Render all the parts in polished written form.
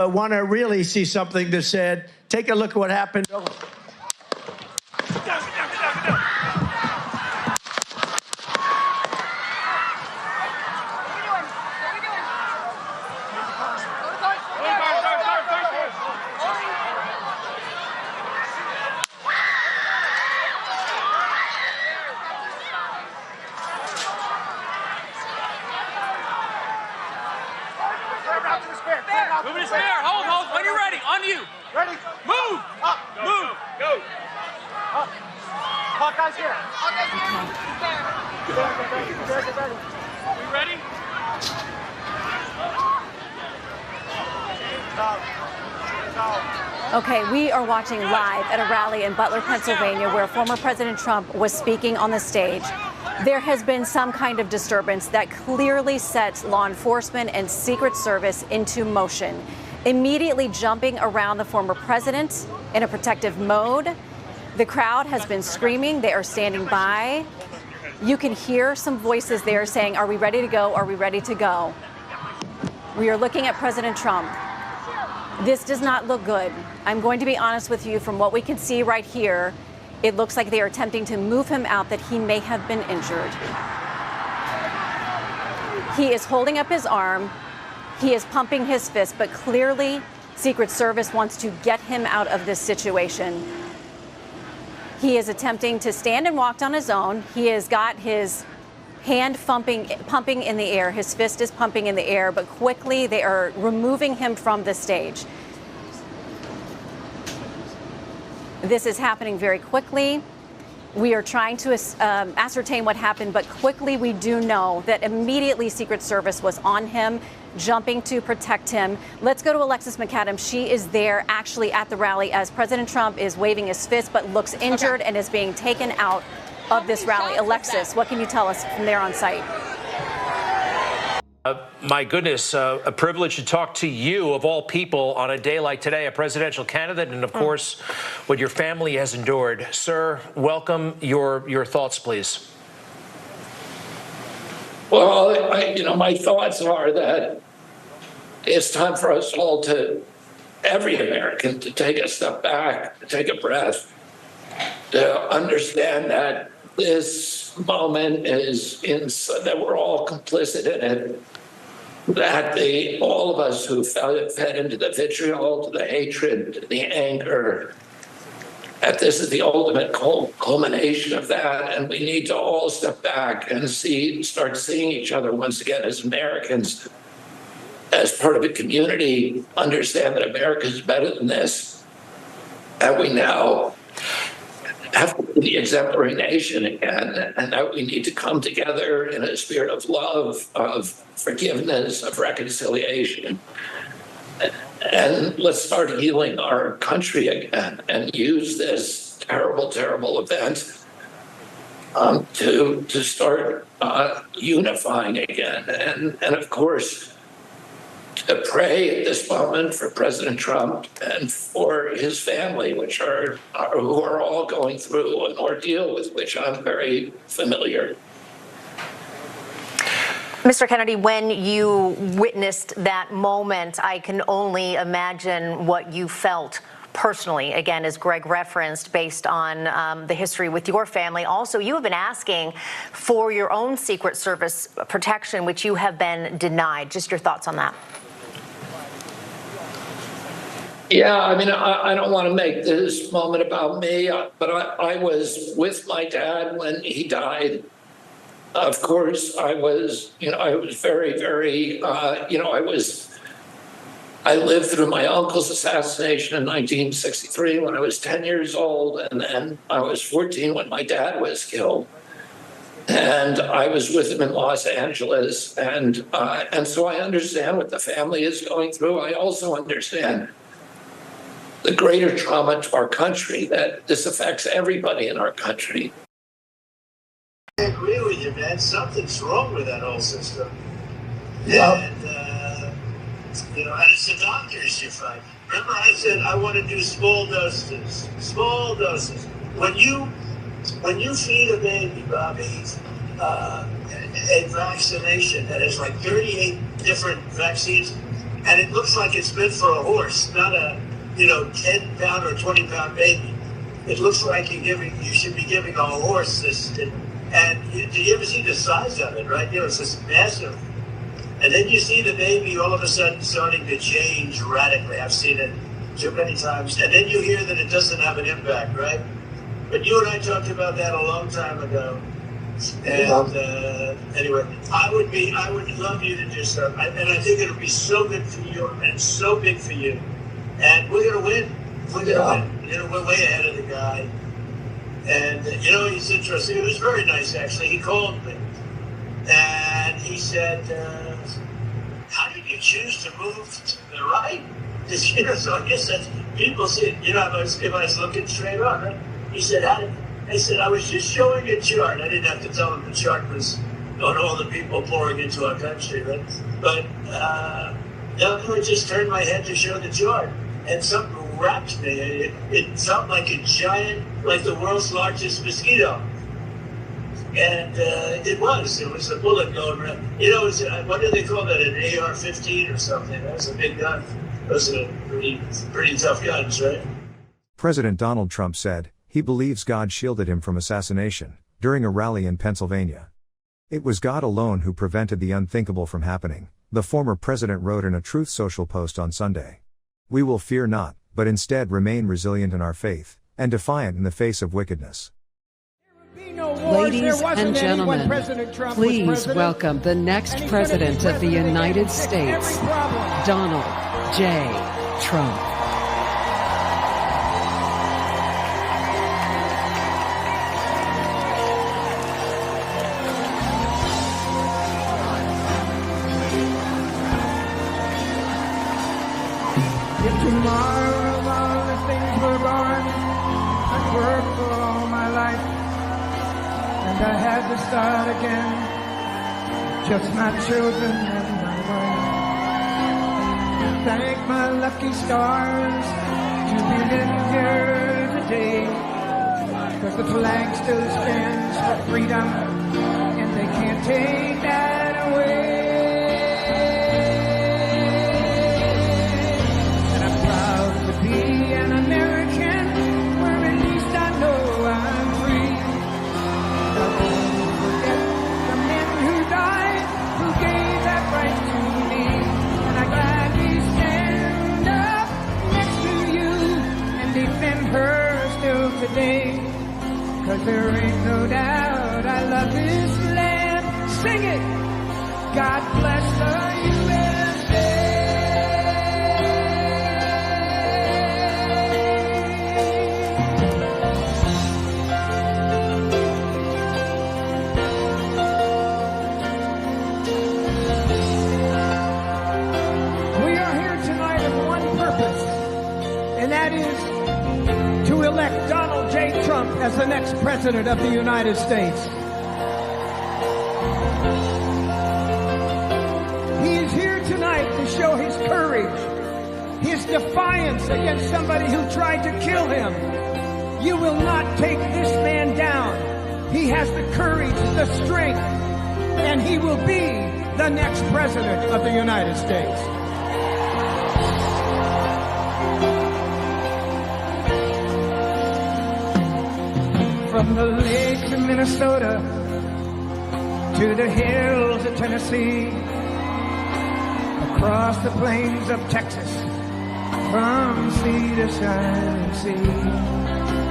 want to really see something that said, take a look at what happened. Move to spare. Hold. When you're ready. On you. Ready? Move. Up. Move. Go. Up. Hawkeye's here. We ready? Okay, we are watching live at a rally in Butler, Pennsylvania, where former President Trump was speaking on the stage. There has been some kind of disturbance that clearly sets law enforcement and Secret Service into motion, immediately jumping around the former president in a protective mode. The crowd has been screaming. They are standing by. You can hear some voices there saying, are we ready to go? Are we ready to go? We are looking at President Trump. This does not look good. I'm going to be honest with you, from what we can see right here, it looks like they are attempting to move him out, that he may have been injured. He is holding up his arm. He is pumping his fist, but clearly Secret Service wants to get him out of this situation. He is attempting to stand and walk on his own. He has got his hand pumping in the air. His fist is pumping in the air, but quickly they are removing him from the stage. This is happening very quickly. We are trying to ascertain what happened, but quickly we do know that immediately Secret Service was on him, jumping to protect him. Let's go to Alexis McAdams. She is there actually at the rally as President Trump is waving his fist but looks injured and is being taken out of this rally. Alexis, what can you tell us from there on site? My goodness, a privilege to talk to you, of all people, on a day like today, a presidential candidate, and of course, what your family has endured. Sir, welcome. Your thoughts, please. Well, my thoughts are that it's time for us all every American, to take a step back, to take a breath, to understand that this moment is that we're all complicit in it, that all of us who fed into the vitriol, to the hatred, to the anger, that this is the ultimate culmination of that, and we need to all step back and start seeing each other once again as Americans, as part of a community, understand that America is better than this, and we now have to be the exemplary nation again, and that we need to come together in a spirit of love, of forgiveness, of reconciliation. And let's start healing our country again and use this terrible, terrible event to start unifying again. And of course, to pray at this moment for President Trump and for his family, who are all going through an ordeal with which I'm very familiar. Mr. Kennedy, when you witnessed that moment, I can only imagine what you felt personally, again, as Greg referenced, based on the history with your family. Also, you have been asking for your own Secret Service protection, which you have been denied. Just your thoughts on that. Yeah, I mean, I don't want to make this moment about me, but I was with my dad when he died. Of course, I was very, very, I lived through my uncle's assassination in 1963 when I was 10 years old, and then I was 14 when my dad was killed. And I was with him in Los Angeles, and so I understand what the family is going through. I also understand the greater trauma to our country, that this affects everybody in our country. I agree with you, man. Something's wrong with that whole system. Yeah. And, and it's the doctors you find. Remember I said I want to do small doses. Small doses. When you feed a baby, Bobby, a vaccination that has like 38 different vaccines, and it looks like it's meant for a horse, not a 10-pound or 20-pound baby. It looks like you should be giving a horse this. And did you ever see the size of it? Right, it's just massive. And then you see the baby all of a sudden starting to change radically. I've seen it too many times. And then you hear that it doesn't have an impact, right? But you and I talked about that a long time ago. And anyway, I would love you to do so. And I think it'll be so good for you and so big for you. And we're going to win. We're going to win. We're way ahead of the guy. And, he's interesting. It was very nice, actually. He called me. And he said, how did you choose to move to the right? So I guess that's, people say, if I was looking straight on, right? He said, I said, I was just showing a chart. I didn't have to tell him the chart was on all the people pouring into our country, right? But I just turned my head to show the chart. And something wrapped me. It felt like a giant, like the world's largest mosquito. And it was a bullet going around. What do they call that, an AR-15 or something? That was a big gun. Those are pretty tough guns, right? President Donald Trump said he believes God shielded him from assassination during a rally in Pennsylvania. It was God alone who prevented the unthinkable from happening, the former president wrote in a Truth Social post on Sunday. We will fear not, but instead remain resilient in our faith, and defiant in the face of wickedness. Ladies and gentlemen, please welcome the next President of the United States, Donald J. Trump. If tomorrow all the things were gone, I'd work for all my life. And I had to start again, just my children and my wife. Thank my lucky stars to be living here today, 'cause the flag still stands for freedom, and they can't take that away. And I'm proud to be an American, where at least I know I'm free. Today, 'cause there ain't no doubt I love this land. Sing it! God bless the USA. We are here tonight with one purpose, and that is to elect Donald J. Trump as the next President of the United States. He is here tonight to show his courage, his defiance against somebody who tried to kill him. You will not take this man down. He has the courage, the strength, and he will be the next President of the United States. From the lakes of Minnesota to the hills of Tennessee, across the plains of Texas, from sea to shining sea.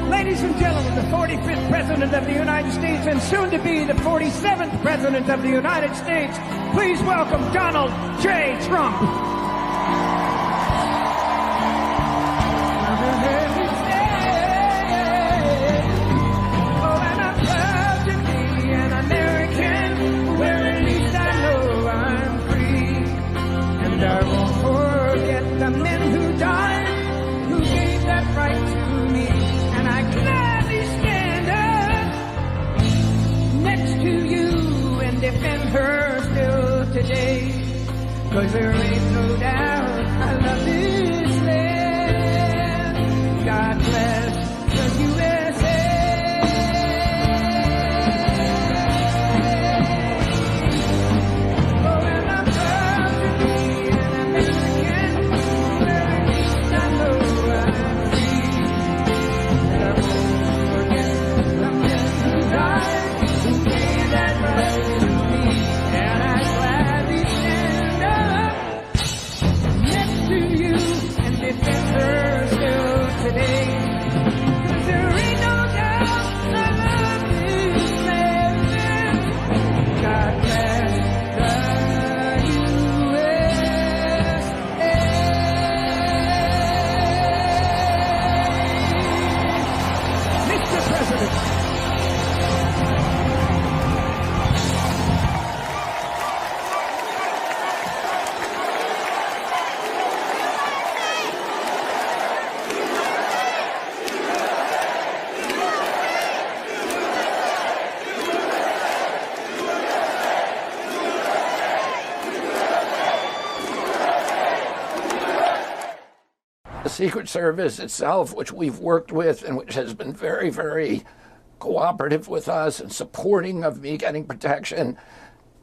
Ladies and gentlemen, the 45th President of the United States and soon to be the 47th President of the United States, please welcome Donald J. Trump. I won't forget the men who died, who gave that right to me. And I gladly stand up next to you and defend her still today. 'Cause there ain't no doubt I love this land. God bless the USA. Oh, and I'm proud to be an American. The Secret Service itself, which we've worked with and which has been very, very cooperative with us and supporting of me getting protection,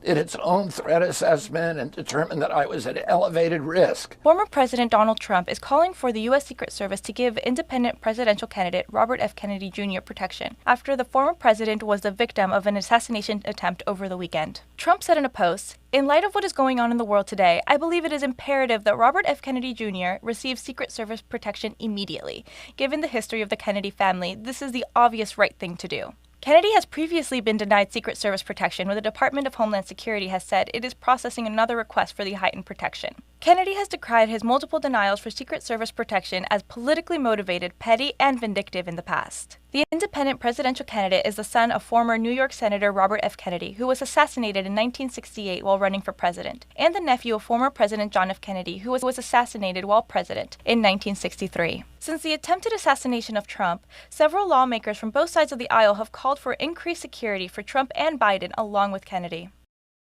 did its own threat assessment and determined that I was at elevated risk. Former President Donald Trump is calling for the U.S. Secret Service to give independent presidential candidate Robert F. Kennedy Jr. protection after the former president was the victim of an assassination attempt over the weekend. Trump said in a post, "In light of what is going on in the world today, I believe it is imperative that Robert F. Kennedy Jr. receive Secret Service protection immediately. Given the history of the Kennedy family, this is the obvious right thing to do." Kennedy has previously been denied Secret Service protection, where the Department of Homeland Security has said it is processing another request for the heightened protection. Kennedy has decried his multiple denials for Secret Service protection as politically motivated, petty, and vindictive in the past. The independent presidential candidate is the son of former New York Senator Robert F. Kennedy, who was assassinated in 1968 while running for president, and the nephew of former President John F. Kennedy, who was assassinated while president in 1963. Since the attempted assassination of Trump, several lawmakers from both sides of the aisle have called for increased security for Trump and Biden, along with Kennedy.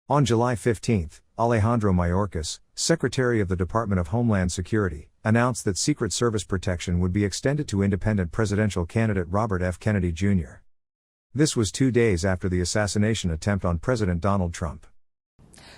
On July 15, Alejandro Mayorkas, Secretary of the Department of Homeland Security, announced that Secret Service protection would be extended to independent presidential candidate Robert F. Kennedy Jr. This was 2 days after the assassination attempt on President Donald Trump.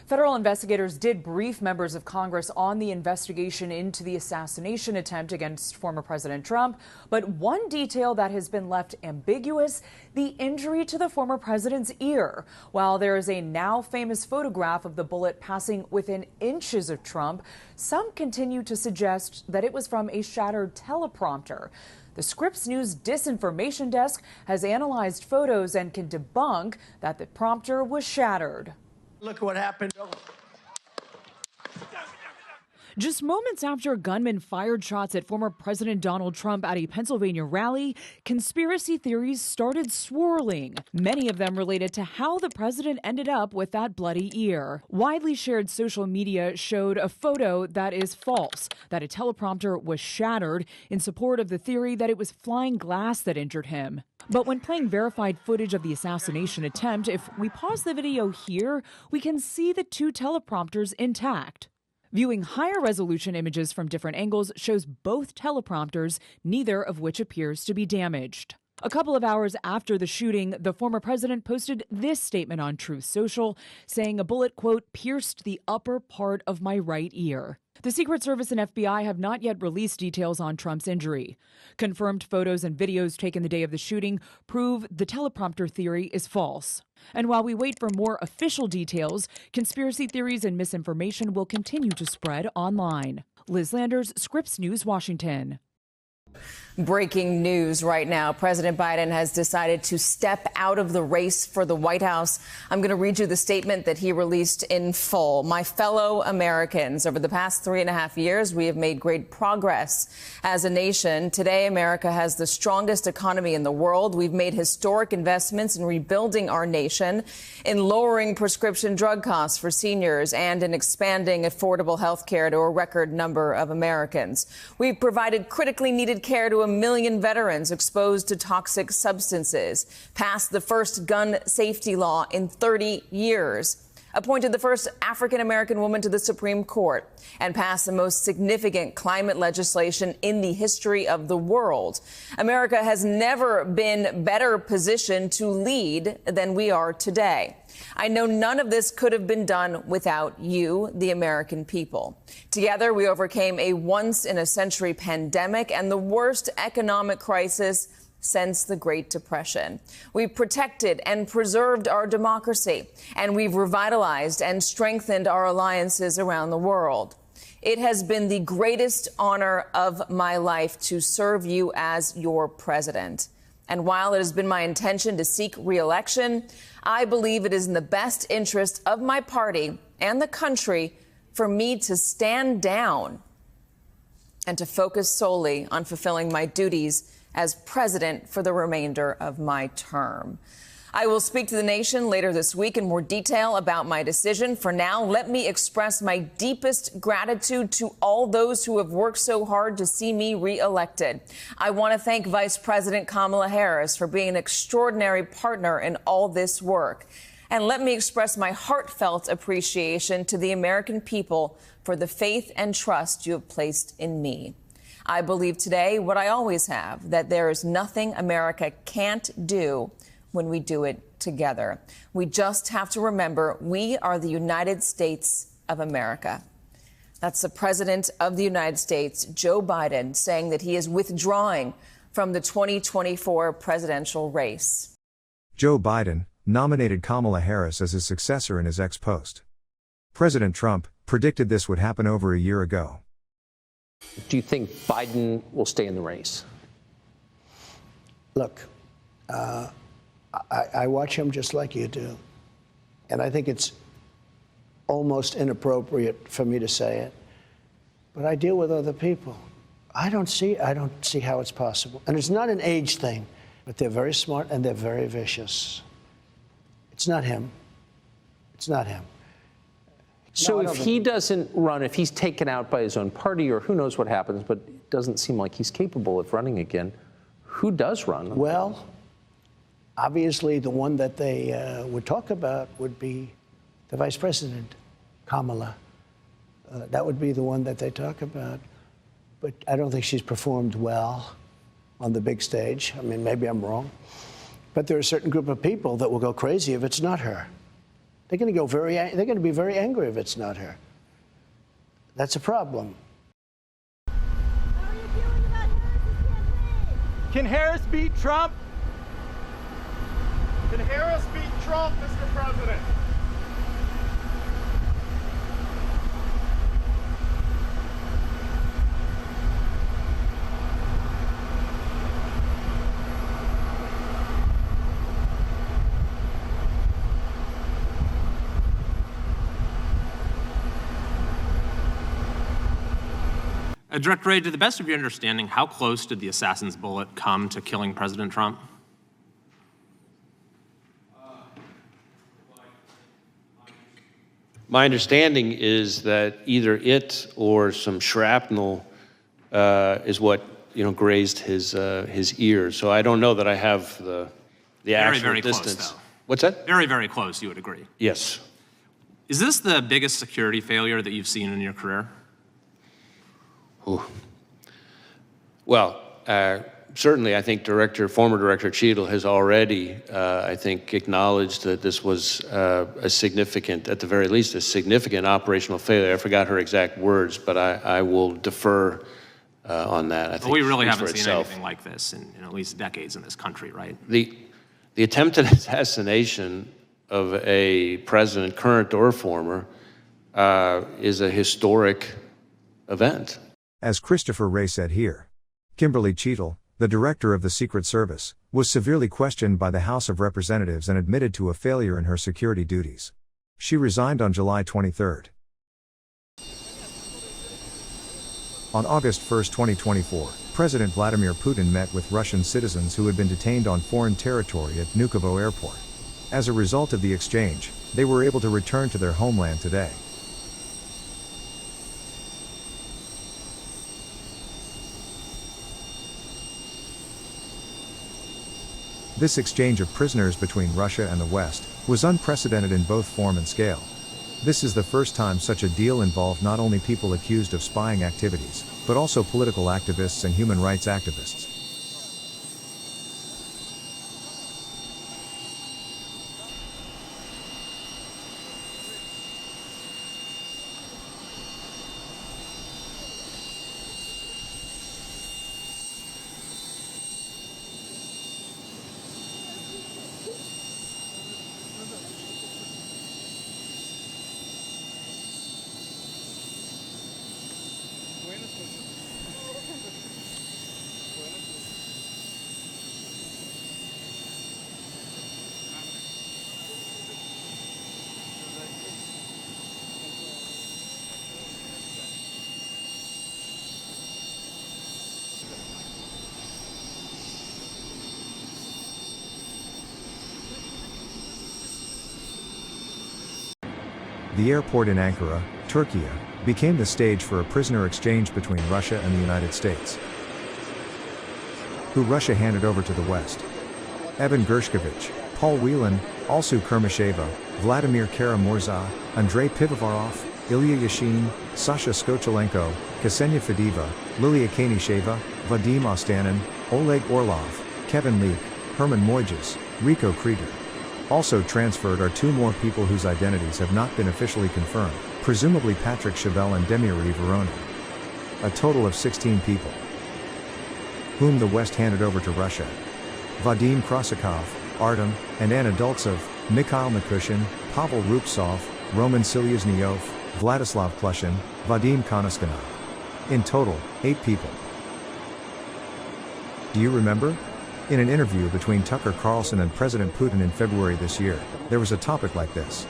Federal investigators did brief members of Congress on the investigation into the assassination attempt against former President Trump. But one detail that has been left ambiguous, the injury to the former president's ear. While there is a now famous photograph of the bullet passing within inches of Trump, some continue to suggest that it was from a shattered teleprompter. The Scripps News Disinformation Desk has analyzed photos and can debunk that the prompter was shattered. Look what happened. Just moments after gunmen fired shots at former President Donald Trump at a Pennsylvania rally, conspiracy theories started swirling, many of them related to how the president ended up with that bloody ear. Widely shared social media showed a photo that is false, that a teleprompter was shattered, in support of the theory that it was flying glass that injured him. But when playing verified footage of the assassination attempt, if we pause the video here, we can see the two teleprompters intact. Viewing higher resolution images from different angles shows both teleprompters, neither of which appears to be damaged. A couple of hours after the shooting, the former president posted this statement on Truth Social, saying a bullet, quote, pierced the upper part of my right ear. The Secret Service and FBI have not yet released details on Trump's injury. Confirmed photos and videos taken the day of the shooting prove the teleprompter theory is false. And while we wait for more official details, conspiracy theories and misinformation will continue to spread online. Liz Landers, Scripps News, Washington. Breaking news right now. President Biden has decided to step out of the race for the White House. I'm going to read you the statement that he released in full. My fellow Americans, over the past 3.5 years, we have made great progress as a nation. Today, America has the strongest economy in the world. We've made historic investments in rebuilding our nation, in lowering prescription drug costs for seniors, and in expanding affordable health care to a record number of Americans. We've provided critically needed care to 1 million veterans exposed to toxic substances, passed the first gun safety law in 30 years, appointed the first African-American woman to the Supreme Court, and passed the most significant climate legislation in the history of the world. America has never been better positioned to lead than we are today. I know none of this could have been done without you, the American people. Together, we overcame a once-in-a-century pandemic and the worst economic crisis since the Great Depression. We've protected and preserved our democracy, and we've revitalized and strengthened our alliances around the world. It has been the greatest honor of my life to serve you as your president. And while it has been my intention to seek re-election, I believe it is in the best interest of my party and the country for me to stand down and to focus solely on fulfilling my duties as president for the remainder of my term. I will speak to the nation later this week in more detail about my decision. For now, let me express my deepest gratitude to all those who have worked so hard to see me reelected. I want to thank Vice President Kamala Harris for being an extraordinary partner in all this work. And let me express my heartfelt appreciation to the American people for the faith and trust you have placed in me. I believe today what I always have, that there is nothing America can't do when we do it together. We just have to remember we are the United States of America. That's the President of the United States, Joe Biden, saying that he is withdrawing from the 2024 presidential race. Joe Biden nominated Kamala Harris as his successor in his ex-post. President Trump predicted this would happen over a year ago. Do you think Biden will stay in the race? Look, I watch him just like you do. And I think it's almost inappropriate for me to say it. But I deal with other people. I don't see how it's possible. And it's not an age thing, but they're very smart and they're very vicious. It's not him. It's not him. So if he doesn't run, if he's taken out by his own party, or who knows what happens, but it doesn't seem like he's capable of running again, who does run? Well, obviously the one that they would talk about would be the vice president, Kamala. That would be the one that they talk about. But I don't think she's performed well on the big stage. I mean, maybe I'm wrong. But there are a certain group of people that will go crazy if it's not her. They're going to be very angry if it's not her. That's a problem. How are you feeling about Harris's campaign? Can Harris beat Trump? Can Harris beat Trump, Mr. President? Director Wray, to the best of your understanding, how close did the assassin's bullet come to killing President Trump? My understanding is that either it or some shrapnel is what grazed his ear. So I don't know that I have the actual very distance. Close, though. What's that? Very, very close, you would agree. Yes. Is this the biggest security failure that you've seen in your career? Ooh. Well, certainly I think former Director Cheadle has already, I think, acknowledged that this was a significant, at the very least, a significant operational failure. I forgot her exact words, but I will defer on that. I think we really haven't seen anything like this in at least decades in this country, right? The attempted assassination of a president, current or former, is a historic event. As Christopher Wray said here, Kimberly Cheadle, the director of the Secret Service, was severely questioned by the House of Representatives and admitted to a failure in her security duties. She resigned on July 23. On August 1, 2024, President Vladimir Putin met with Russian citizens who had been detained on foreign territory at Vnukovo Airport. As a result of the exchange, they were able to return to their homeland today. This exchange of prisoners between Russia and the West was unprecedented in both form and scale. This is the first time such a deal involved not only people accused of spying activities, but also political activists and human rights activists. The airport in Ankara, Turkey, became the stage for a prisoner exchange between Russia and the United States, who Russia handed over to the West. Evan Gershkovich, Paul Whelan, Alsu Kermasheva, Vladimir Kara-Murza, Andrei Pivovarov, Ilya Yashin, Sasha Skochelenko, Ksenia Fedeva, Lilia Kanisheva, Vadim Ostanin, Oleg Orlov, Kevin Leak, Herman Moijes, Rico Krieger. Also transferred are 2 more people whose identities have not been officially confirmed, presumably Patrick Chevelle and Demiry Voronin. A total of 16 people, whom the West handed over to Russia. Vadim Krasakov, Artem, and Anna Dultsov, Mikhail Mikushin, Pavel Rupsov, Roman Silyaznyov, Vladislav Plushin, Vadim Konaskanov. In total, 8 people. Do you remember? In an interview between Tucker Carlson and President Putin in February this year, there was a topic like this.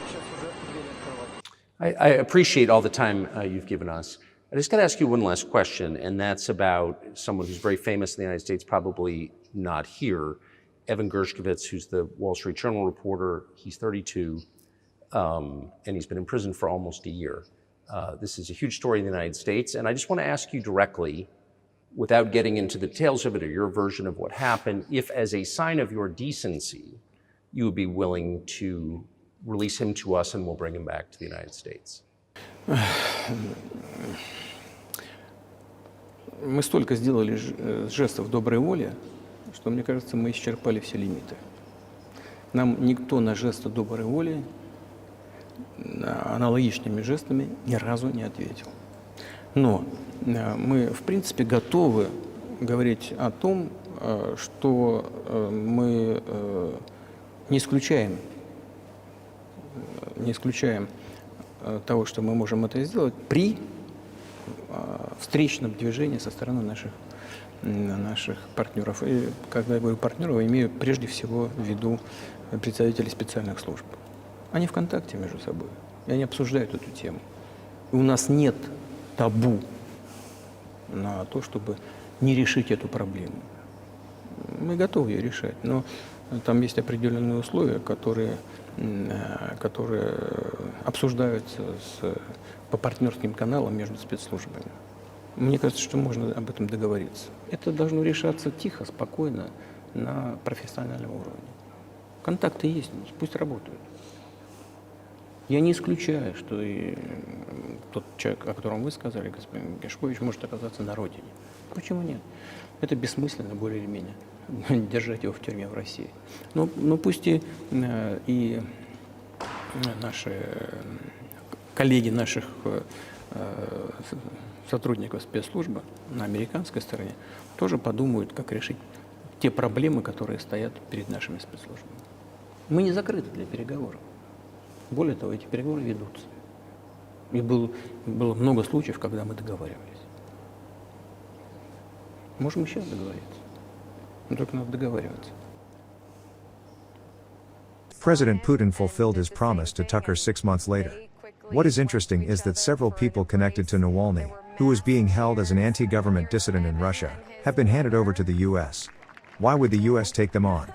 I appreciate all the time you've given us. I just got to ask you one last question, and that's about someone who's very famous in the United States, probably not here, Evan Gershkovich, who's the Wall Street Journal reporter. He's 32, and he's been in prison for almost a year. This is a huge story in the United States, and I just want to ask you directly, without getting into the details of it or your version of what happened, if as a sign of your decency, you would be willing to release him to us and we'll bring him back to the United States. Мы столько сделали жестов доброй воли, что, мне кажется, мы исчерпали все лимиты. Нам никто на жесты доброй воли аналогичными жестами ни разу не ответил. Но мы, в принципе, готовы говорить о том, что мы не исключаем того, что мы можем это сделать при встречном движении со стороны наших партнеров. И когда я говорю партнеров, я имею прежде всего в виду представителей специальных служб. Они в контакте между собой, и они обсуждают эту тему. И у нас нет табу на то, чтобы не решить эту проблему. Мы готовы ее решать, но там есть определенные условия, которые обсуждаются по партнерским каналам между спецслужбами. Мне кажется, что можно об этом договориться. Это должно решаться тихо, спокойно, на профессиональном уровне. Контакты есть, пусть работают. Я не исключаю, что и тот человек, о котором вы сказали, господин Гершкович, может оказаться на родине. Почему нет? Это бессмысленно, более или менее, держать его в тюрьме в России. Но пусть и наши коллеги наших сотрудников спецслужбы на американской стороне тоже подумают, как решить те проблемы, которые стоят перед нашими спецслужбами. Мы не закрыты для переговоров. Более того, эти переговоры ведутся. И было много случаев, когда мы договаривались. Можем еще договориться. Но только надо договариваться. President Putin fulfilled his promise to Tucker 6 months later. What is interesting is that several people connected to Navalny, who was being held as an anti-government dissident in Russia, have been handed over to the U.S. Why would the U.S. take them on?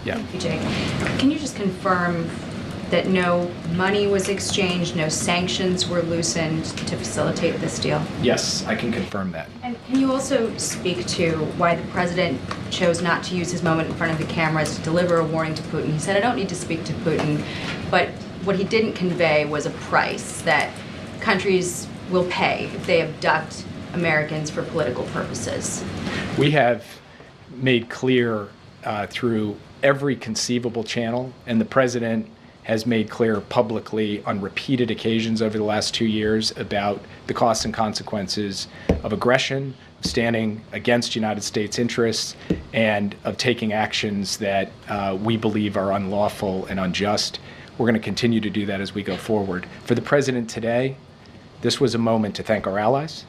Yeah. Thank you, Jake. Can you just confirm that no money was exchanged, no sanctions were loosened to facilitate this deal? Yes, I can confirm that. And can you also speak to why the president chose not to use his moment in front of the cameras to deliver a warning to Putin? He said, I don't need to speak to Putin, but what he didn't convey was a price that countries will pay if they abduct Americans for political purposes. We have made clear through every conceivable channel, and the president has made clear publicly on repeated occasions over the last 2 years about the costs and consequences of aggression, standing against United States interests, and of taking actions that we believe are unlawful and unjust. We're going to continue to do that as we go forward. For the president today, this was a moment to thank our allies.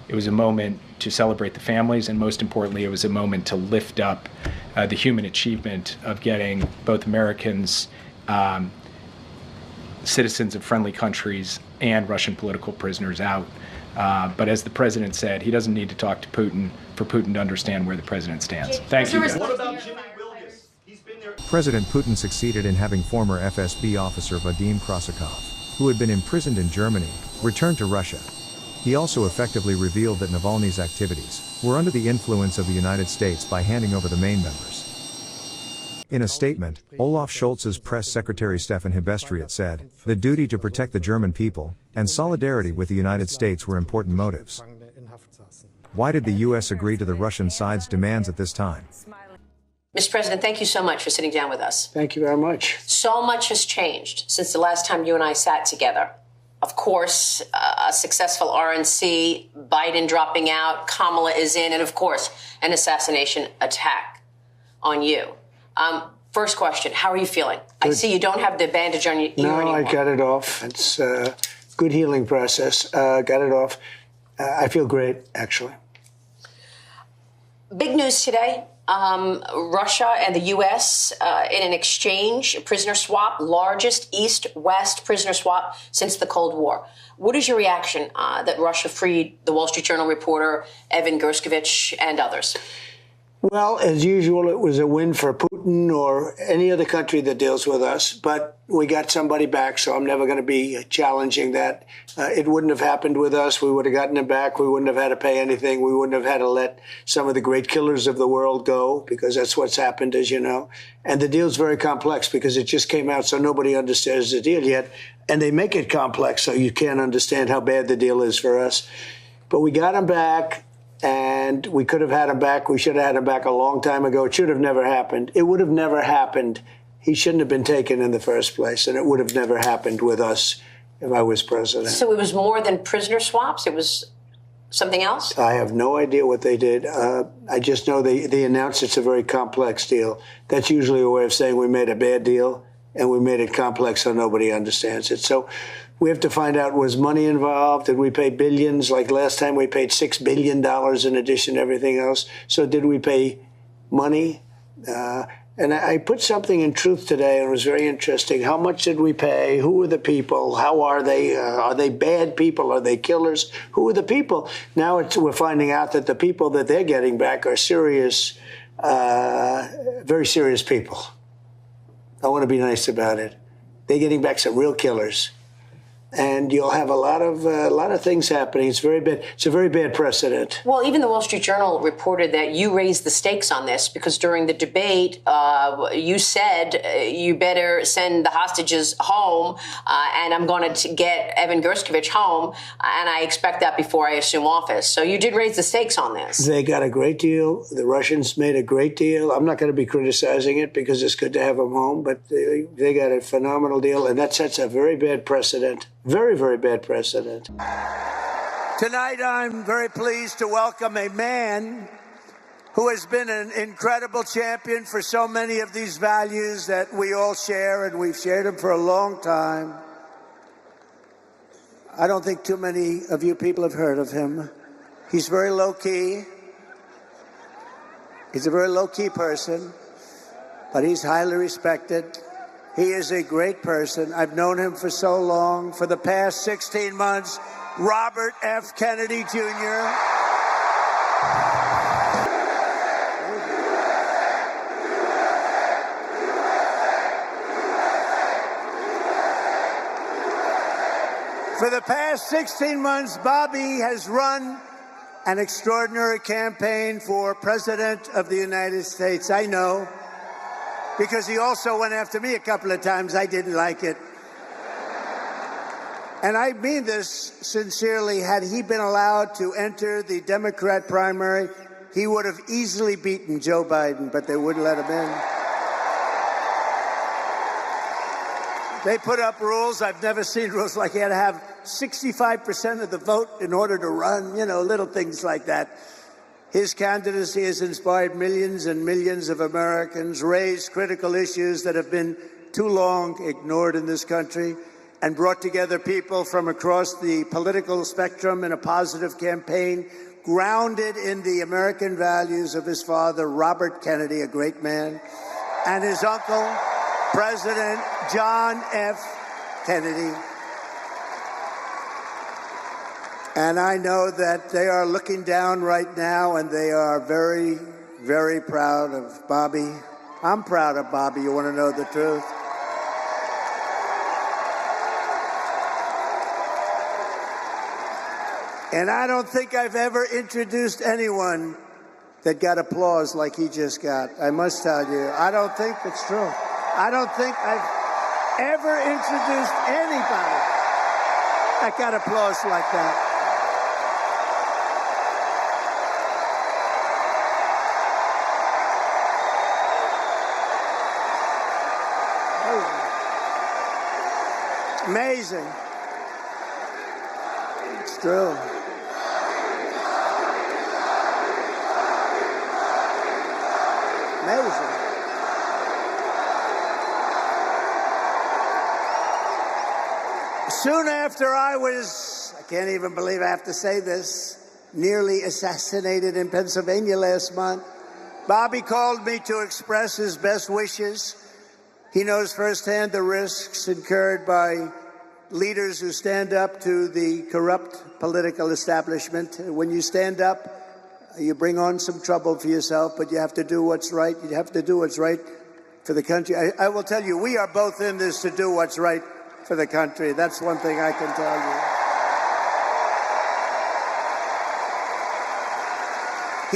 It was a moment to celebrate the families, and most importantly, it was a moment to lift up the human achievement of getting both Americans, citizens of friendly countries, and Russian political prisoners out. But as the president said, he doesn't need to talk to Putin for Putin to understand where the president stands. Thank you. What about Jimmy Wilgus? He's been there. President Putin succeeded in having former FSB officer Vadim Krasakov, who had been imprisoned in Germany, returned to Russia. He also effectively revealed that Navalny's activities were under the influence of the United States by handing over the main members. In a statement, Olaf Scholz's press secretary Stefan Hebestriat said, "The duty to protect the German people, and solidarity with the United States were important motives." Why did the U.S. agree to the Russian side's demands at this time? Mr. President, thank you so much for sitting down with us. Thank you very much. So much has changed since the last time you and I sat together. Of course, a successful RNC, Biden dropping out, Kamala is in, and of course, an assassination attack on you. First question, how are you feeling? Good. I see you don't have the bandage on your ear anymore. No, I got it off. It's a good healing process. Got it off. I feel great, actually. Big news today. Russia and the U.S. In an exchange, a prisoner swap, largest East-West prisoner swap since the Cold War. What is your reaction that Russia freed the Wall Street Journal reporter Evan Gershkovich and others? Well, as usual, it was a win for Putin or any other country that deals with us, but we got somebody back, so I'm never going to be challenging that. It wouldn't have happened with us. We would have gotten him back. We wouldn't have had to pay anything. We wouldn't have had to let some of the great killers of the world go, because that's what's happened, as you know. And the deal's very complex because it just came out, so nobody understands the deal yet. And they make it complex, so you can't understand how bad the deal is for us. But we got him back. And we could have had him back. We should have had him back a long time ago. It should have never happened. It would have never happened. He shouldn't have been taken in the first place, and it would have never happened with us if I was president. So it was more than prisoner swaps? It was something else? I have no idea what they did. I just know they announced it's a very complex deal. That's usually a way of saying we made a bad deal, and we made it complex so nobody understands it. So we have to find out, was money involved? Did we pay billions? Like last time we paid $6 billion in addition to everything else. So did we pay money? And I put something in Truth today, and it was very interesting. How much did we pay? Who are the people? How are they? Are they bad people? Are they killers? Who are the people? Now we're finding out that the people that they're getting back are serious, very serious people. I want to be nice about it. They're getting back some real killers. And you'll have a lot of things happening. It's very bad. It's a very bad precedent. Well, even the Wall Street Journal reported that you raised the stakes on this because during the debate, you said you better send the hostages home, and I'm going to get Evan Gershkovich home, and I expect that before I assume office. So you did raise the stakes on this. They got a great deal. The Russians made a great deal. I'm not going to be criticizing it because it's good to have them home, but they got a phenomenal deal, and that sets a very bad precedent. Very, very bad precedent. Tonight, I'm very pleased to welcome a man who has been an incredible champion for so many of these values that we all share, and we've shared them for a long time. I don't think too many of you people have heard of him. He's very low-key. He's a very low-key person, but he's highly respected. He is a great person. I've known him for so long. For the past 16 months, Robert F. Kennedy, Jr. For the past 16 months, Bobby has run an extraordinary campaign for President of the United States. I know, because he also went after me a couple of times. I didn't like it. And I mean this sincerely. Had he been allowed to enter the Democrat primary, he would have easily beaten Joe Biden, but they wouldn't let him in. They put up rules. I've never seen rules like he had to have 65% of the vote in order to run, you know, little things like that. His candidacy has inspired millions and millions of Americans, raised critical issues that have been too long ignored in this country, and brought together people from across the political spectrum in a positive campaign grounded in the American values of his father, Robert Kennedy, a great man, and his uncle, President John F. Kennedy. And I know that they are looking down right now, and they are very, very proud of Bobby. I'm proud of Bobby. You want to know the truth? And I don't think I've ever introduced anyone that got applause like he just got. I must tell you, I don't think it's true. I don't think I've ever introduced anybody that got applause like that. Amazing. It's true. Amazing. Soon after I can't even believe I have to say this, nearly assassinated in Pennsylvania last month, Bobby called me to express his best wishes. He knows firsthand the risks incurred by leaders who stand up to the corrupt political establishment. When you stand up, you bring on some trouble for yourself, but you have to do what's right. You have to do what's right for the country. I will tell you, we are both in this to do what's right for the country. That's one thing I can tell you.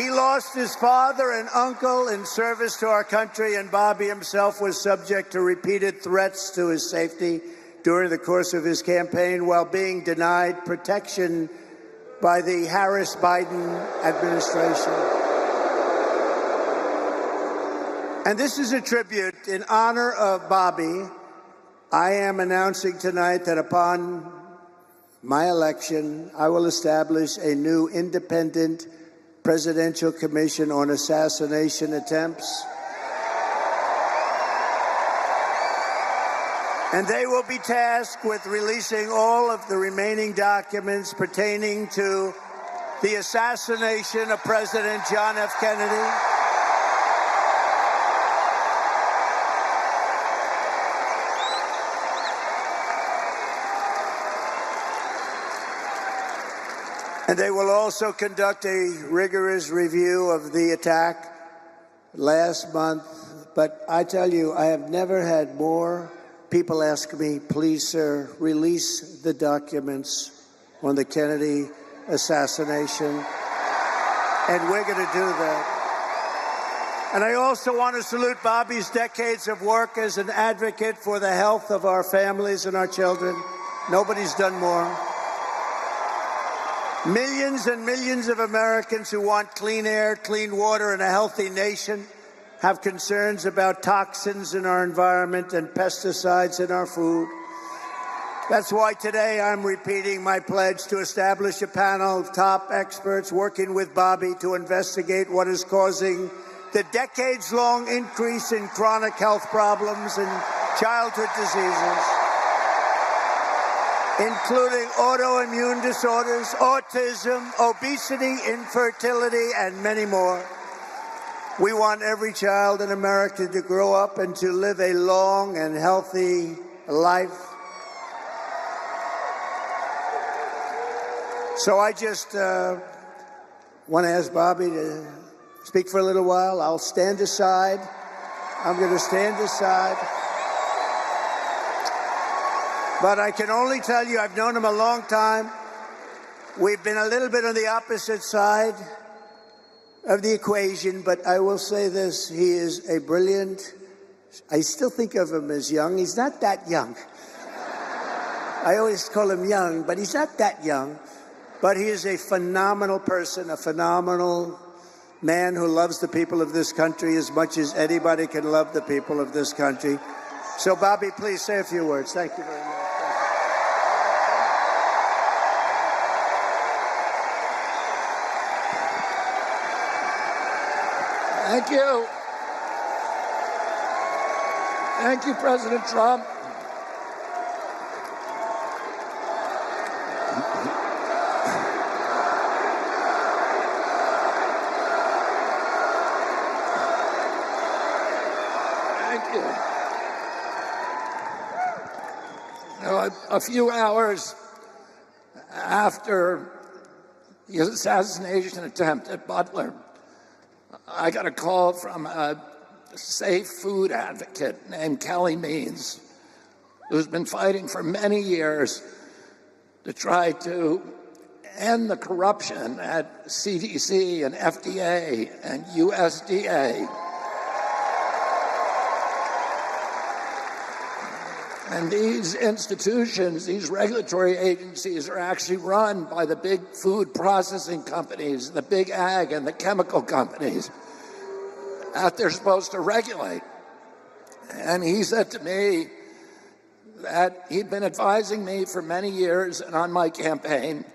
He lost his father and uncle in service to our country, and Bobby himself was subject to repeated threats to his safety during the course of his campaign while being denied protection by the Harris-Biden administration. And this is a tribute in honor of Bobby. I am announcing tonight that upon my election, I will establish a new independent Presidential Commission on Assassination Attempts. And they will be tasked with releasing all of the remaining documents pertaining to the assassination of President John F. Kennedy. And they will also conduct a rigorous review of the attack last month. But I tell you, I have never had more people ask me, please, sir, release the documents on the Kennedy assassination. And we're going to do that. And I also want to salute Bobby's decades of work as an advocate for the health of our families and our children. Nobody's done more. Millions and millions of Americans who want clean air, clean water, and a healthy nation have concerns about toxins in our environment and pesticides in our food. That's why today I'm repeating my pledge to establish a panel of top experts working with Bobby to investigate what is causing the decades-long increase in chronic health problems and childhood diseases, including autoimmune disorders, autism, obesity, infertility, and many more. We want every child in America to grow up and to live a long and healthy life. So I just want to ask Bobby to speak for a little while. I'll stand aside. I'm going to stand aside. But I can only tell you, I've known him a long time. We've been a little bit on the opposite side of the equation, but I will say this, he is a brilliant, I still think of him as young. He's not that young. I always call him young, but he's not that young. But he is a phenomenal person, a phenomenal man who loves the people of this country as much as anybody can love the people of this country. So, Bobby, please say a few words. Thank you very much. Thank you. Thank you, President Trump. Thank you. Now, a few hours after the assassination attempt at Butler, I got a call from a safe food advocate named Kelly Means, who's been fighting for many years to try to end the corruption at CDC and FDA and USDA. And these institutions, these regulatory agencies, are actually run by the big food processing companies, the big ag and the chemical companies that they're supposed to regulate. And he said to me that he'd been advising me for many years and on my campaign.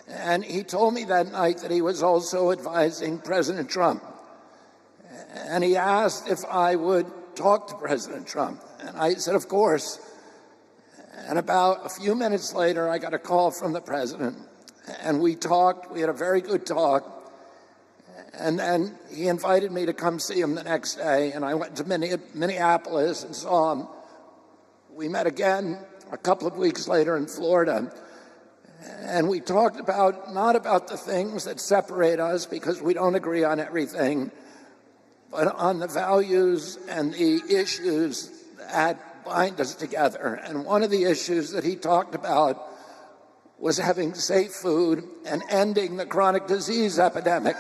And he told me that night that he was also advising President Trump. And he asked if I would talk to President Trump. And I said, of course. And about a few minutes later, I got a call from the president. And we talked. We had a very good talk. And then he invited me to come see him the next day. And I went to Minneapolis and saw him. We met again a couple of weeks later in Florida. And we talked about, not about the things that separate us, because we don't agree on everything, but on the values and the issues that bind us together. And one of the issues that he talked about was having safe food and ending the chronic disease epidemic.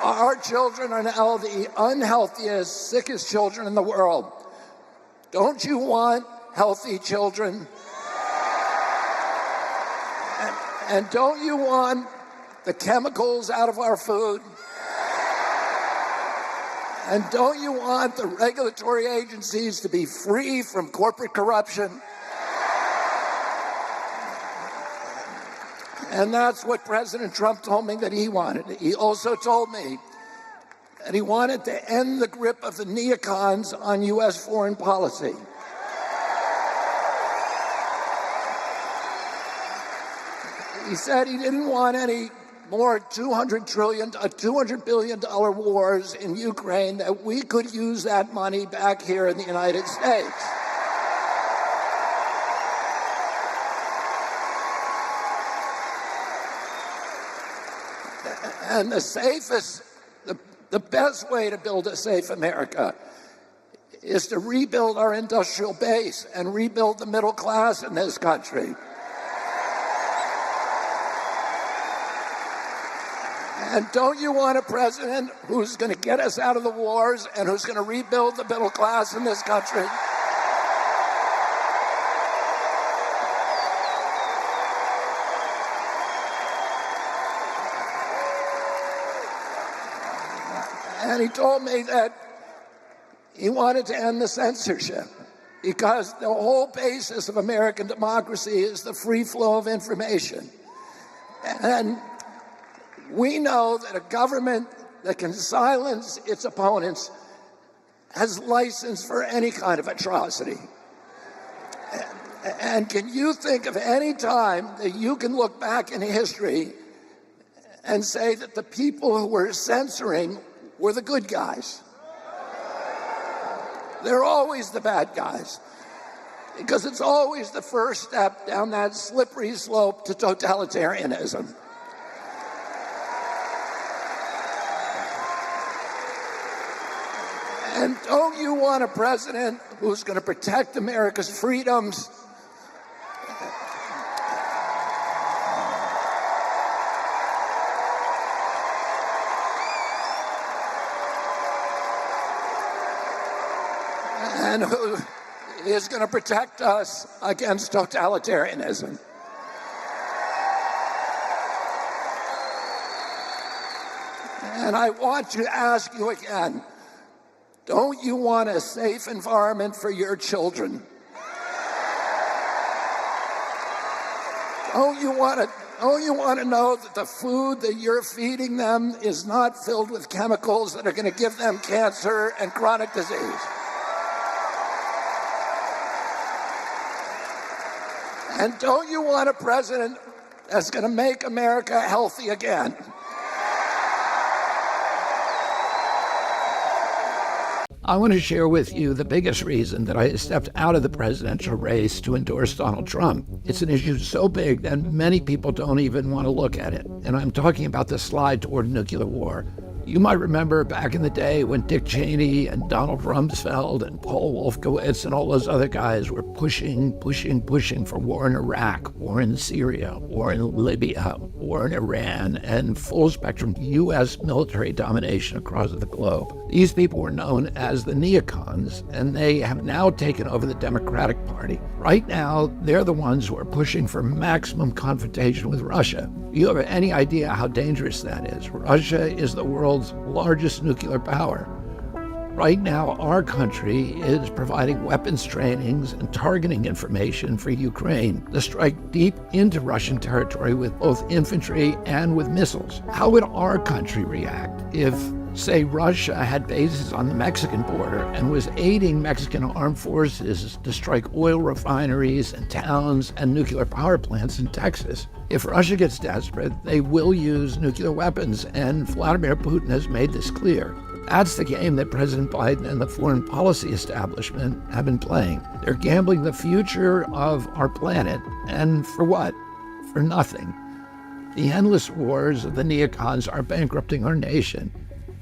Our children are now the unhealthiest, sickest children in the world. Don't you want healthy children? And don't you want the chemicals out of our food? And don't you want the regulatory agencies to be free from corporate corruption? And that's what President Trump told me that he wanted. He also told me that he wanted to end the grip of the neocons on U.S. foreign policy. He said he didn't want any more $200 billion wars in Ukraine, that we could use that money back here in the United States. And the safest, the best way to build a safe America is to rebuild our industrial base and rebuild the middle class in this country. And don't you want a president who's going to get us out of the wars and who's going to rebuild the middle class in this country? And he told me that he wanted to end the censorship, because the whole basis of American democracy is the free flow of information. And we know that a government that can silence its opponents has license for any kind of atrocity. And can you think of any time that you can look back in history and say that the people who were censoring were the good guys? They're always the bad guys, because it's always the first step down that slippery slope to totalitarianism. And don't you want a president who's going to protect America's freedoms? And who is going to protect us against totalitarianism? And I want to ask you again, don't you want a safe environment for your children? Don't you want to know that the food that you're feeding them is not filled with chemicals that are going to give them cancer and chronic disease? And don't you want a president that's going to make America healthy again? I want to share with you the biggest reason that I stepped out of the presidential race to endorse Donald Trump. It's an issue so big that many people don't even want to look at it. And I'm talking about the slide toward nuclear war. You might remember back in the day when Dick Cheney and Donald Rumsfeld and Paul Wolfowitz and all those other guys were pushing for war in Iraq, war in Syria, war in Libya, war in Iran, and full spectrum U.S. military domination across the globe. These people were known as the neocons, and they have now taken over the Democratic Party. Right now, they're the ones who are pushing for maximum confrontation with Russia. You have any idea how dangerous that is? Russia is the world's largest nuclear power. Right now, our country is providing weapons trainings and targeting information for Ukraine to strike deep into Russian territory with both infantry and with missiles. How would our country react if, say, Russia had bases on the Mexican border and was aiding Mexican armed forces to strike oil refineries and towns and nuclear power plants in Texas? If Russia gets desperate, they will use nuclear weapons, and Vladimir Putin has made this clear. That's the game that President Biden and the foreign policy establishment have been playing. They're gambling the future of our planet, and for what? For nothing. The endless wars of the neocons are bankrupting our nation.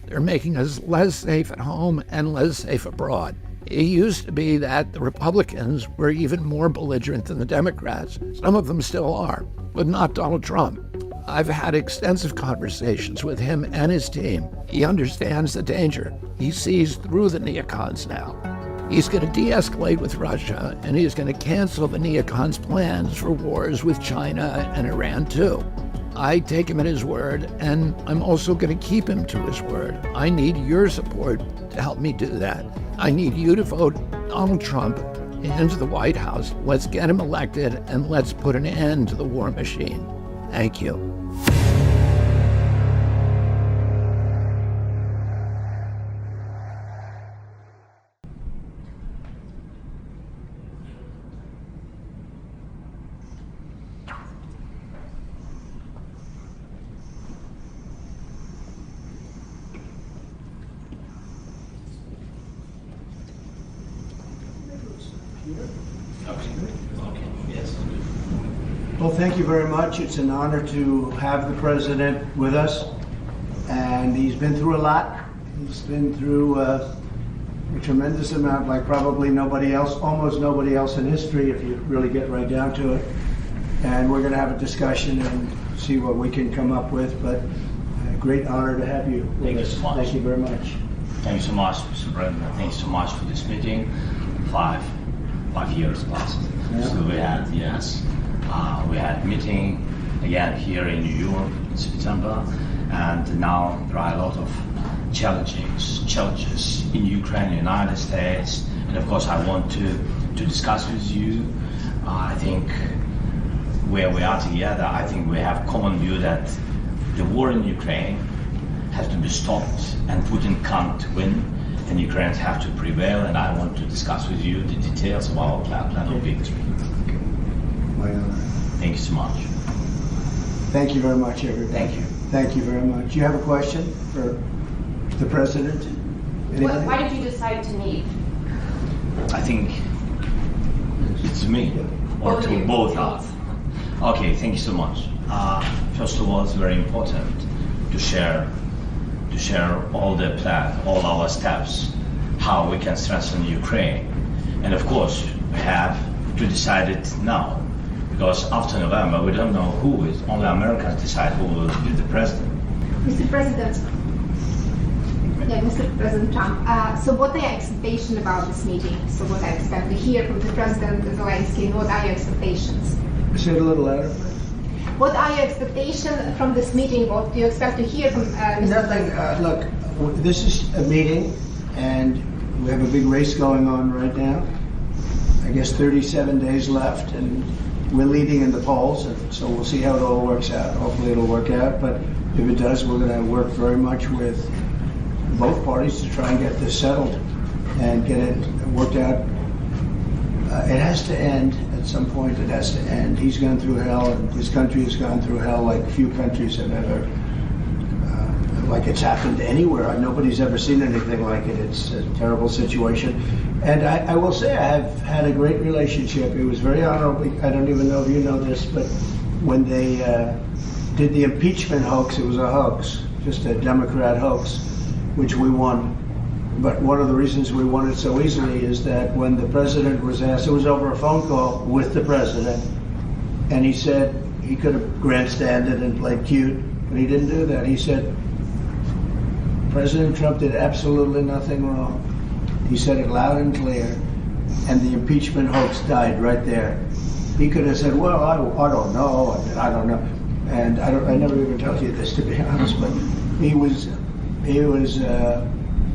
They're making us less safe at home and less safe abroad. It used to be that the Republicans were even more belligerent than the Democrats. Some of them still are, but not Donald Trump. I've had extensive conversations with him and his team. He understands the danger. He sees through the neocons now. He's going to de-escalate with Russia, and he's going to cancel the neocons' plans for wars with China and Iran too. I take him at his word, and I'm also going to keep him to his word. I need your support to help me do that. I need you to vote Donald Trump into the White House. Let's get him elected, and let's put an end to the war machine. Thank you. Well, thank you very much. It's an honor to have the president with us, and he's been through a lot. He's been through a tremendous amount, like probably nobody else, almost nobody else in history, if you really get right down to it. And we're going to have a discussion and see what we can come up with, but a great honor to have you with us. Thank you so much. Thank you very much. Thank you so much, Mr. President. Thank you so much for this meeting. 5 years past. Yeah. So we had, we had meeting again here in New York in September, and now there are a lot of challenges in Ukraine, United States, and of course I want to discuss with you. I think where we are together, I think we have common view that the war in Ukraine has to be stopped and Putin can't win, and Ukrainians have to prevail, and I want to discuss with you the details of our plan of victory. My honor. Thank you so much. Thank you very much, everybody. Thank you. Thank you very much. You have a question for the president? Anybody? Why did you decide to meet? I think it's me, or to both us. Okay, thank you so much. First of all, it's very important to share all the plan, all our steps, how we can strengthen Ukraine. And of course, we have to decide it now. Because after November, we don't know who is. Only Americans decide who will be the president. Mr. President, Mr. President Trump, so what are your expectations about this meeting? So what I expect to hear from the President Zelensky, and what are your expectations? Say it a little louder. What are your expectations from this meeting? What do you expect to hear from Mr. Nothing. Look, this is a meeting, and we have a big race going on right now. I guess 37 days left, and we're leading in the polls, and so we'll see how it all works out. Hopefully it'll work out, but if it does, we're going to work very much with both parties to try and get this settled and get it worked out. It has to end at some point. It has to end. He's gone through hell, and his country has gone through hell like few countries have ever, like it's happened anywhere. Nobody's ever seen anything like it. It's a terrible situation. And I will say I have had a great relationship. It was very honorable. I don't even know if you know this, but when they did the impeachment hoax, it was a hoax. just a Democrat hoax, which we won. But one of the reasons we won it so easily is that when the president was asked, it was over a phone call with the president, and he said he could have grandstanded and played cute, but he didn't do that. He said, President Trump did absolutely nothing wrong. He said it loud and clear, and the impeachment hoax died right there. He could have said, well, I don't know, and I never even told you this, to be honest, but he was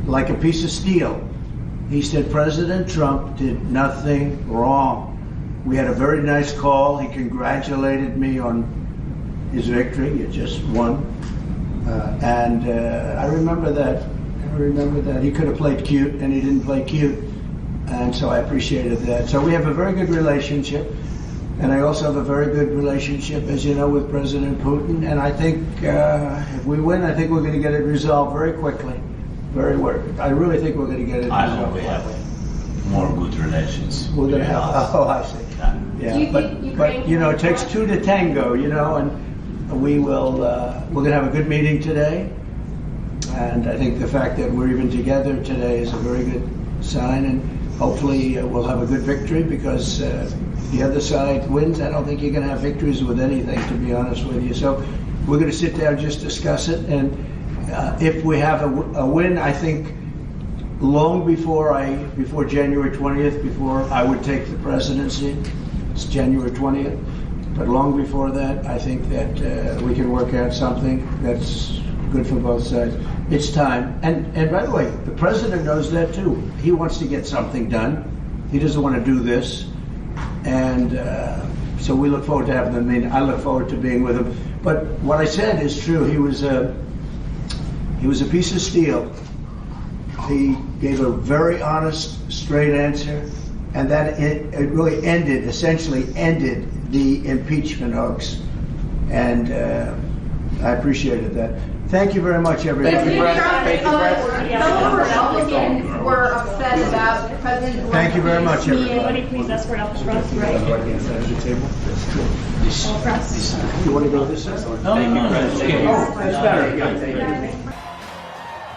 like a piece of steel. He said President Trump did nothing wrong. We had a very nice call. He congratulated me on his victory. You just won. I remember that. He could have played cute, and he didn't play cute. And so I appreciated that. So we have a very good relationship. And I also have a very good relationship, as you know, with President Putin. And I think if we win, I think we're going to get it resolved very quickly. I really think we're going to get it resolved. I hope we have more good relations. We're going to have, oh, I see. Yeah, but you know, it takes two to tango, you know, and we're going to have a good meeting today. And I think the fact that we're even together today is a very good sign. And hopefully we'll have a good victory, because the other side wins. I don't think you're going to have victories with anything, to be honest with you. So we're going to sit down, just discuss it. And if we have a win, I think long before January 20th, before I would take the presidency, it's January 20th, but long before that, I think that we can work out something that's good for both sides. It's time. And by the way, the president knows that too. He wants to get something done. He doesn't want to do this. And so we look forward to having them. I mean, I look forward to being with him. But what I said is true. He was a piece of steel. He gave a very honest, straight answer, and that it really essentially ended the impeachment hoax. And I appreciated that. Thank you very much, everybody. Thank you, Brett. Some Republicans were upset about the president. Thank you very much, everybody. Everybody, please escort out the press. Right. All press. You want to go this way? Thank you, Brett. Oh, that's better.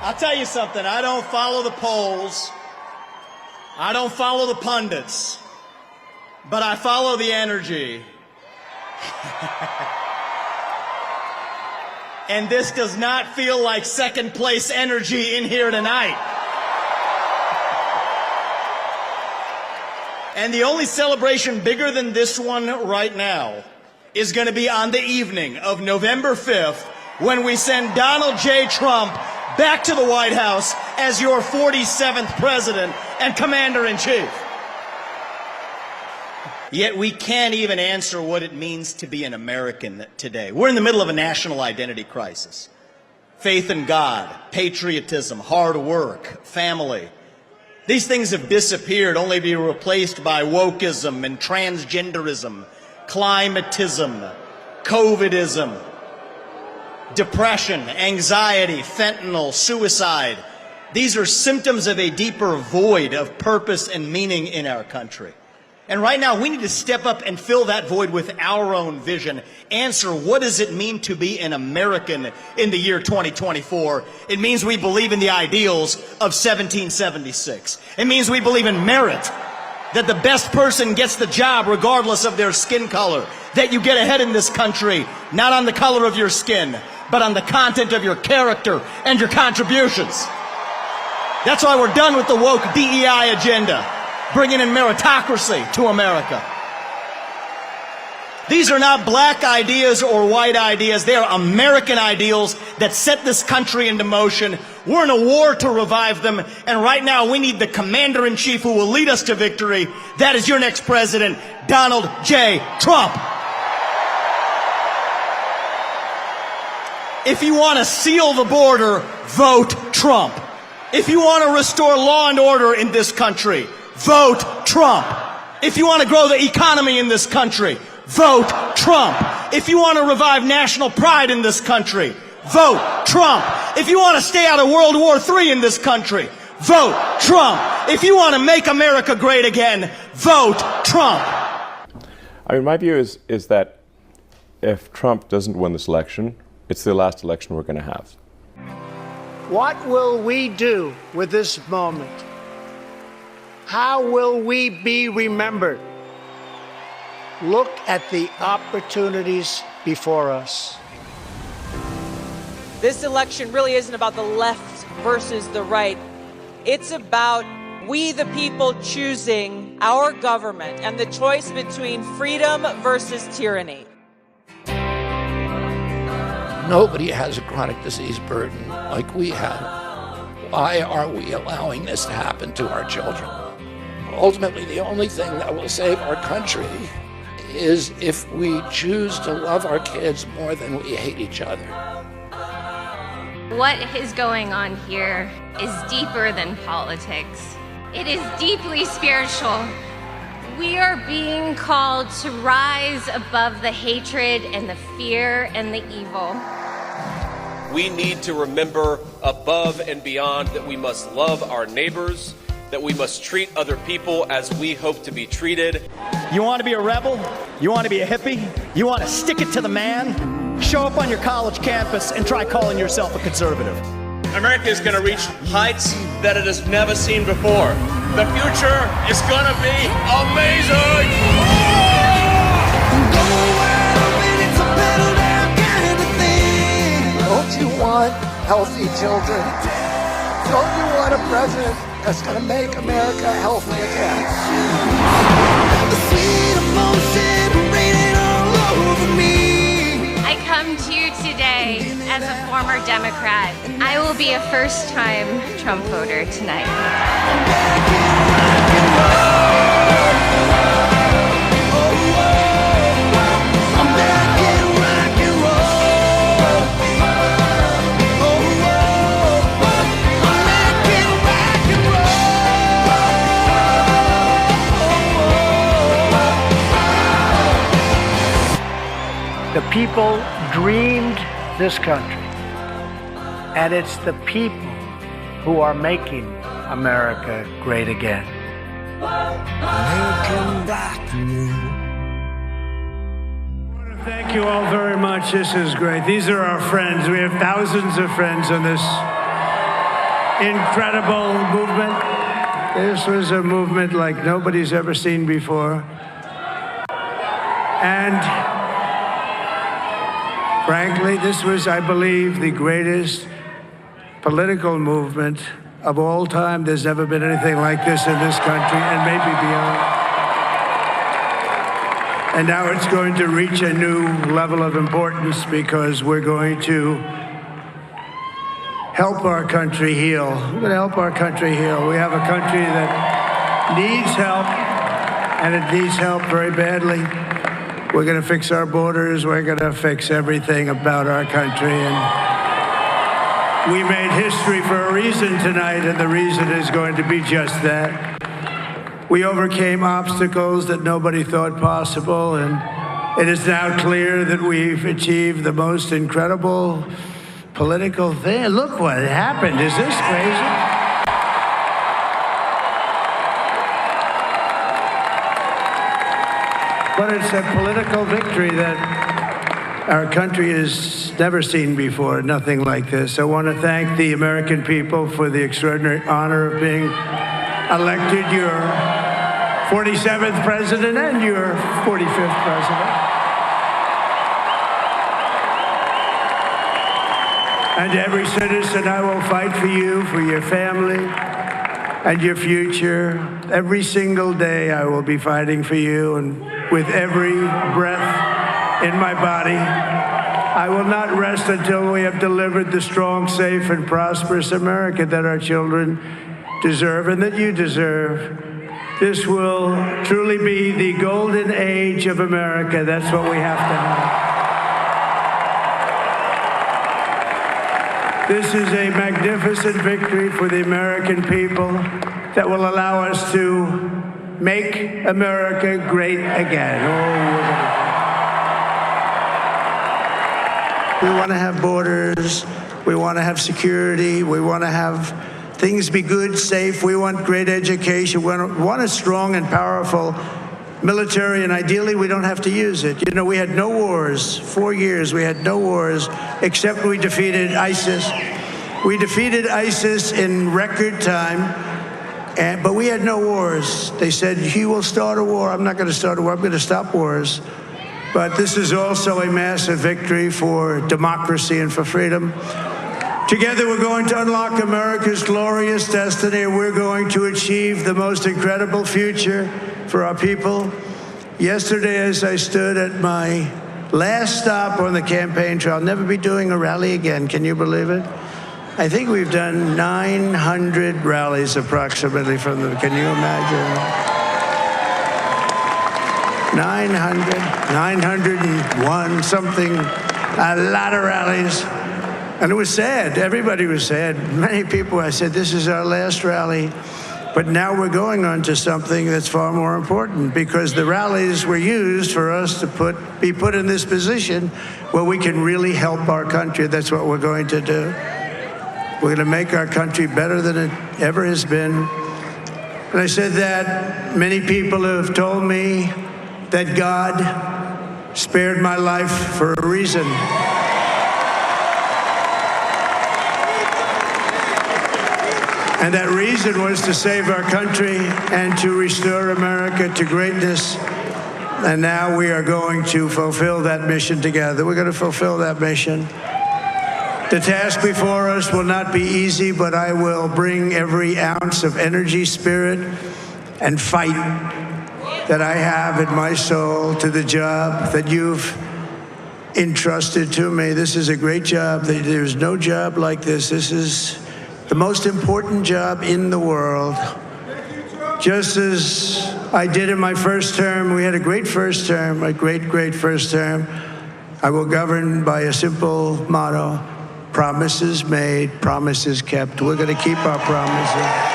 I'll tell you something. I don't follow the polls. I don't follow the pundits. But I follow the energy. And this does not feel like second place energy in here tonight. And the only celebration bigger than this one right now is going to be on the evening of November 5th, when we send Donald J. Trump back to the White House as your 47th president and commander-in-chief. Yet we can't even answer what it means to be an American today. We're in the middle of a national identity crisis. Faith in God, patriotism, hard work, family. These things have disappeared, only to be replaced by wokeism and transgenderism, climatism, COVIDism, depression, anxiety, fentanyl, suicide. These are symptoms of a deeper void of purpose and meaning in our country. And right now, we need to step up and fill that void with our own vision. Answer, what does it mean to be an American in the year 2024? It means we believe in the ideals of 1776. It means we believe in merit, that the best person gets the job regardless of their skin color, that you get ahead in this country, not on the color of your skin, but on the content of your character and your contributions. That's why we're done with the woke DEI agenda, bringing in meritocracy to America. These are not black ideas or white ideas. They are American ideals that set this country into motion. We're in a war to revive them, and right now we need the commander-in-chief who will lead us to victory. That is your next president, Donald J. Trump. If you want to seal the border, vote Trump. If you want to restore law and order in this country, vote Trump. If you want to grow the economy in this country, vote Trump. If you want to revive national pride in this country, vote Trump. If you want to stay out of World War III in this country, vote Trump. If you want to make America great again, vote Trump. I mean, my view is that if Trump doesn't win this election, it's the last election we're going to have. What will we do with this moment? How will we be remembered? Look at the opportunities before us. This election really isn't about the left versus the right. It's about we the people choosing our government and the choice between freedom versus tyranny. Nobody has a chronic disease burden like we have. Why are we allowing this to happen to our children? Ultimately, the only thing that will save our country is if we choose to love our kids more than we hate each other. What is going on here is deeper than politics. It is deeply spiritual. We are being called to rise above the hatred and the fear and the evil. We need to remember above and beyond that we must love our neighbors, that we must treat other people as we hope to be treated. You want to be a rebel? You want to be a hippie? You want to stick it to the man? Show up on your college campus and try calling yourself a conservative. America is going to reach heights that it has never seen before. The future is going to be amazing! Don't you want healthy children? Don't you want a president that's going to make America healthy again? I come to you today as a former Democrat. I will be a first-time Trump voter tonight. The people dreamed this country, and it's the people who are making America great again. Thank you all very much. This is great. These are our friends. We have thousands of friends in this incredible movement. This was a movement like nobody's ever seen before. And frankly, this was, I believe, the greatest political movement of all time. There's never been anything like this in this country, and maybe beyond. And now it's going to reach a new level of importance because we're going to help our country heal. We're going to help our country heal. We have a country that needs help, and it needs help very badly. We're going to fix our borders. We're going to fix everything about our country. And we made history for a reason tonight, and the reason is going to be just that. We overcame obstacles that nobody thought possible, and it is now clear that we've achieved the most incredible political thing. Look what happened. Is this crazy? But it's a political victory that our country has never seen before, nothing like this. I want to thank the American people for the extraordinary honor of being elected your 47th president and your 45th president. And every citizen, I will fight for you, for your family, and your future. Every single day I will be fighting for you, and with every breath in my body, I will not rest until we have delivered the strong, safe, and prosperous America that our children deserve and that you deserve. This will truly be the golden age of America. That's what we have to have. This is a magnificent victory for the American people that will allow us to make America great again. We want to have borders. We want to have security. We want to have things be good, safe. We want great education. We want a strong and powerful military, and ideally we don't have to use it. You know, we had no wars. 4 years we had no wars, except we defeated ISIS. We defeated ISIS in record time, but we had no wars. They said, he will start a war. I'm not going to start a war. I'm going to stop wars. But this is also a massive victory for democracy and for freedom. Together, we're going to unlock America's glorious destiny, and we're going to achieve the most incredible future for our people. Yesterday, as I stood at my last stop on the campaign trail, I'll never be doing a rally again. Can you believe it? I think we've done 900 rallies approximately from them. Can you imagine? 901 something, a lot of rallies. And it was sad. Everybody was sad. Many people, I said, this is our last rally. But now we're going on to something that's far more important, because the rallies were used for us to be put in this position where we can really help our country. That's what we're going to do. We're going to make our country better than it ever has been. And I said that many people have told me that God spared my life for a reason. And that reason was to save our country and to restore America to greatness. And now we are going to fulfill that mission together. We're going to fulfill that mission. The task before us will not be easy, but I will bring every ounce of energy, spirit, and fight that I have in my soul to the job that you've entrusted to me. This is a great job. There's no job like this. This is the most important job in the world. Just as I did in my first term, we had a great first term, a great first term. I will govern by a simple motto: promises made, promises kept. We're going to keep our promises.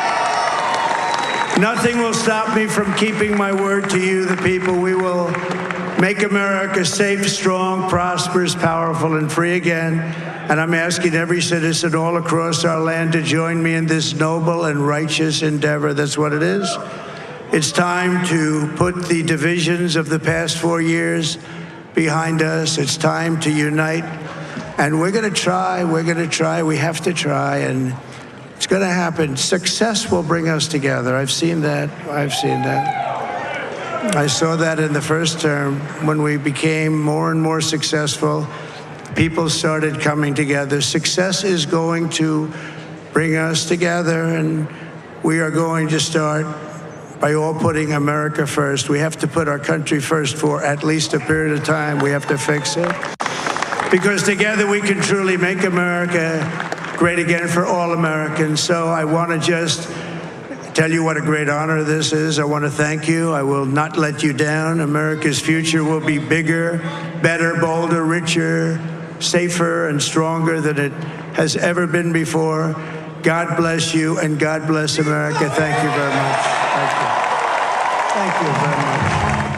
Nothing will stop me from keeping my word to you, the people. We will make America safe, strong, prosperous, powerful, and free again. And I'm asking every citizen all across our land to join me in this noble and righteous endeavor. That's what it is. It's time to put the divisions of the past 4 years behind us. It's time to unite. And we're going to try. We're going to try. We have to try. And it's going to happen. Success will bring us together. I've seen that. I've seen that. I saw that in the first term when we became more and more successful. People started coming together. Success is going to bring us together, and we are going to start by all putting America first. We have to put our country first for at least a period of time. We have to fix it. Because together we can truly make America great again for all Americans. So I want to just tell you what a great honor this is. I want to thank you. I will not let you down. America's future will be bigger, better, bolder, richer, safer, and stronger than it has ever been before. God bless you, and God bless America. Thank you very much. Thank you. Thank you very much.